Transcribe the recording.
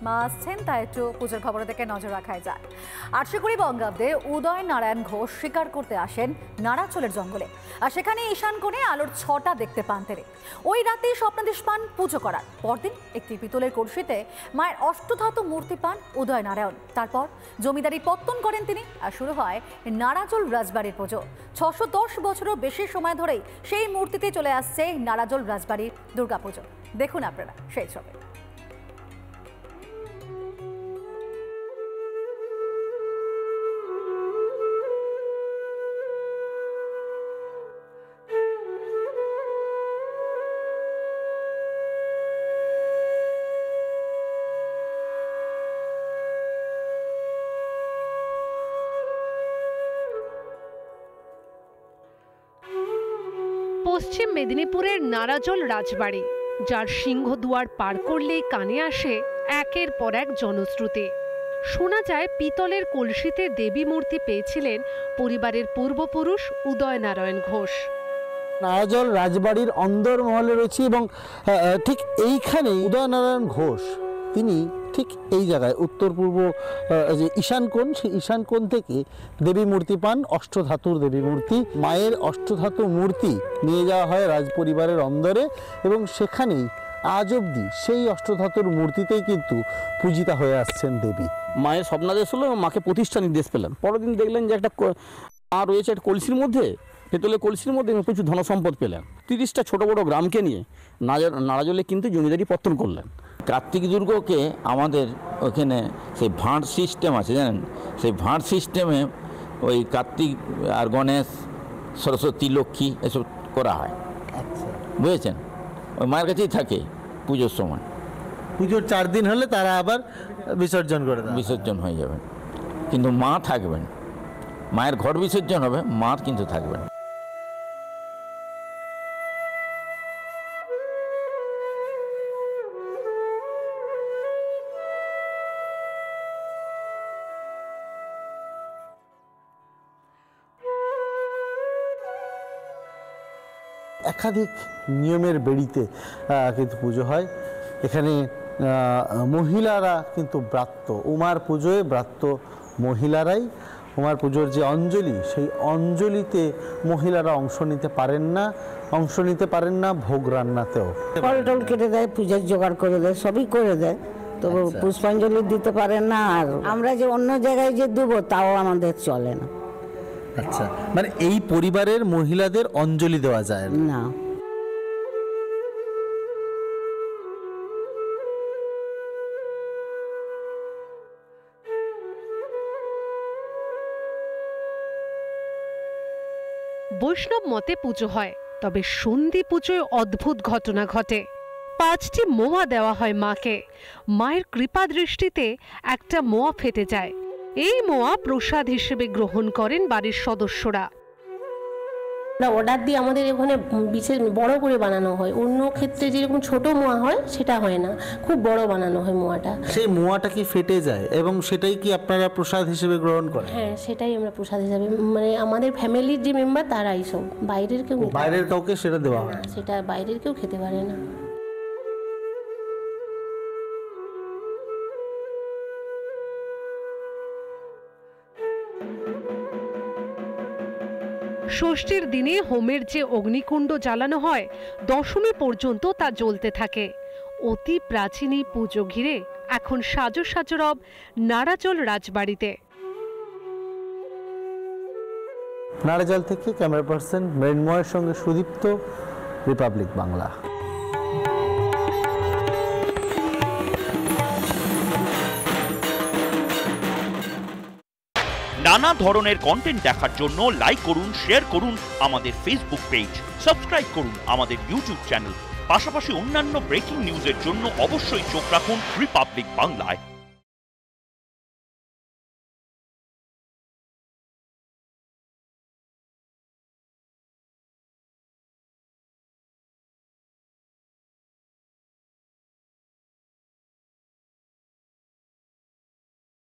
মা আসছেন, তাই একটু পুজোর খবরের দিকে নজর রাখাই যায়। ৮২ বঙ্গাব্দে উদয় নারায়ণ ঘোষ শিকার করতে আসেন নাড়াচলের জঙ্গলে, আর সেখানে ঈশান কোণে আলোর ছটা দেখতে পান তিনি। ওই রাতেই স্বপ্নাদেশ পান পুজো করার। পরদিন একটি পিতলের কলসিতে মায়ের অষ্টধাতু মূর্তি পান উদয় নারায়ণ। তারপর জমিদারি পত্তন করেন তিনি, আর শুরু হয় নাড়াচল রাজবাড়ির পুজো। ৬১০ বছরও বেশি সময় ধরেই সেই মূর্তিতে চলে আসছে নাড়াচল রাজবাড়ির দুর্গাপুজো। দেখুন আপনারা সেই ছবি। পশ্চিম মেদিনীপুরের নাড়াচল রাজবাড়ি, যার সিংহদুয়ার পার করলেই কানে আসে একের পর এক জনশ্রুতি। শোনা যায় পিতলের কলসিতে দেবী মূর্তি পেয়েছিলেন পরিবারের পূর্বপুরুষ উদয় নারায়ণ ঘোষ। নাড়াচল রাজবাড়ির অন্দরমহলে রয়েছে এবং ঠিক এইখানেই উদয় নারায়ণ ঘোষ তিনি ঠিক এই জায়গায় উত্তর পূর্ব যে ঈশান কোণ, সেই ঈশান কোণ থেকে দেবী মূর্তি পান, অষ্টধাতুর দেবী মূর্তি। মায়ের অষ্টধাতু মূর্তি নিয়ে যাওয়া হয় রাজপরিবারের অন্দরে এবং সেখানেই আজ অবধি সেই অষ্টধাতুর মূর্তিতেই কিন্তু পূজিতা হয়ে আসছেন দেবী। মায়ের স্বপ্নাদেশ হলো এবং মাকে প্রতিষ্ঠা নির্দেশ পেলেন। পরের দিন দেখলেন যে একটা রয়েছে একটা কলসির মধ্যে, পেতলের কলসির মধ্যে প্রচুর ধনসম্পদ পেলেন। 30টা ছোট বড় গ্রামকে নিয়ে নাড়াচলে কিন্তু জমিদারি পত্তন করলেন। কার্তিক দুর্গকে আমাদের ওখানে সেই ভাঁড় সিস্টেম আছে জানেন, সেই ভাঁড় সিস্টেমে ওই কার্তিক আর গণেশ, সরস্বতী, লক্ষ্মী এসব করা হয়, বুঝেছেন? ওই মায়ের কাছেই থাকে পুজোর সময়। পুজোর 4 দিন হলে তারা আবার বিসর্জন করে দেয়, বিসর্জন হয়ে যাবেন, কিন্তু মা থাকবেন। মায়ের ঘর বিসর্জন হবে, মা কিন্তু থাকবেন। একাধিক নিয়মের বেড়িতে কিন্তু পুজো হয়। এখানে মহিলারা কিন্তু ব্রাত্য, উমার পুজোয় ব্রাত্য মহিলারাই। উমার পুজোর যে অঞ্জলি, সেই অঞ্জলিতে মহিলারা অংশ নিতে পারেন না ভোগ রান্নাতেও। ফল টল কেটে দেয়, পূজার জোগাড় করে দেয়, সবই করে দেয়, তবু পুষ্পাঞ্জলি দিতে পারেন না। আর আমরা যে অন্য জায়গায় যে দেবো তাও আমাদের চলে না। আচ্ছা, মানে এই পরিবারের মহিলাদের অঞ্জলি দেওয়া যায় না। বৈষ্ণব মতে পুজো হয়, তবে সন্ধি পুজোয় অদ্ভুত ঘটনা ঘটে। 5টি মোয়া দেওয়া হয় মাকে। মায়ের কৃপা দৃষ্টিতে একটা মোয়া ফেটে যায়। এই মোয়া প্রসাদ হিসেবে গ্রহণ করেন বাড়ির সদস্যরা। অর্ডার দিয়ে আমাদের এখানে বিশেষ বড় করে বানানো হয়। অন্য ক্ষেত্রে যেরকম ছোট মোয়া হয় সেটা হয় না, খুব বড় বানানো হয় মোয়াটা। সেই মোয়াটা কি ফেটে যায় এবং সেটাই কি আপনারা প্রসাদ হিসেবে গ্রহণ করেন? হ্যাঁ, সেটাই আমরা প্রসাদ হিসেবে, মানে আমাদের ফ্যামিলির যে মেম্বার তারাই সব, বাইরের কেউ, বাইরের কাউকে সেটা দেওয়া হয় না, সেটা বাইরের কেউ খেতে পারে না। ষষ্ঠীর দিনে হোমের যে অগ্নিকুণ্ড জ্বালানো হয়, দশমী পর্যন্ত তা জ্বলতে থাকে। অতি প্রাচীন এই পুজো ঘিরে এখন সাজো সাজো রব নাড়াচল রাজবাড়িতে। নাড়াচল থেকে ক্যামেরা পার্সন মৃন্ময়ের সঙ্গে সুদীপ্ত, রিপাবলিক বাংলা। নানা ধরনের কন্টেন্ট দেখার জন্য লাইক করুন, শেয়ার করুন আমাদের ফেসবুক পেজ, সাবস্ক্রাইব করুন আমাদের ইউটিউব চ্যানেল। পাশাপাশি অন্যান্য ব্রেকিং নিউজের জন্য অবশ্যই চোখ রাখুন রিপাবলিক বাংলায়।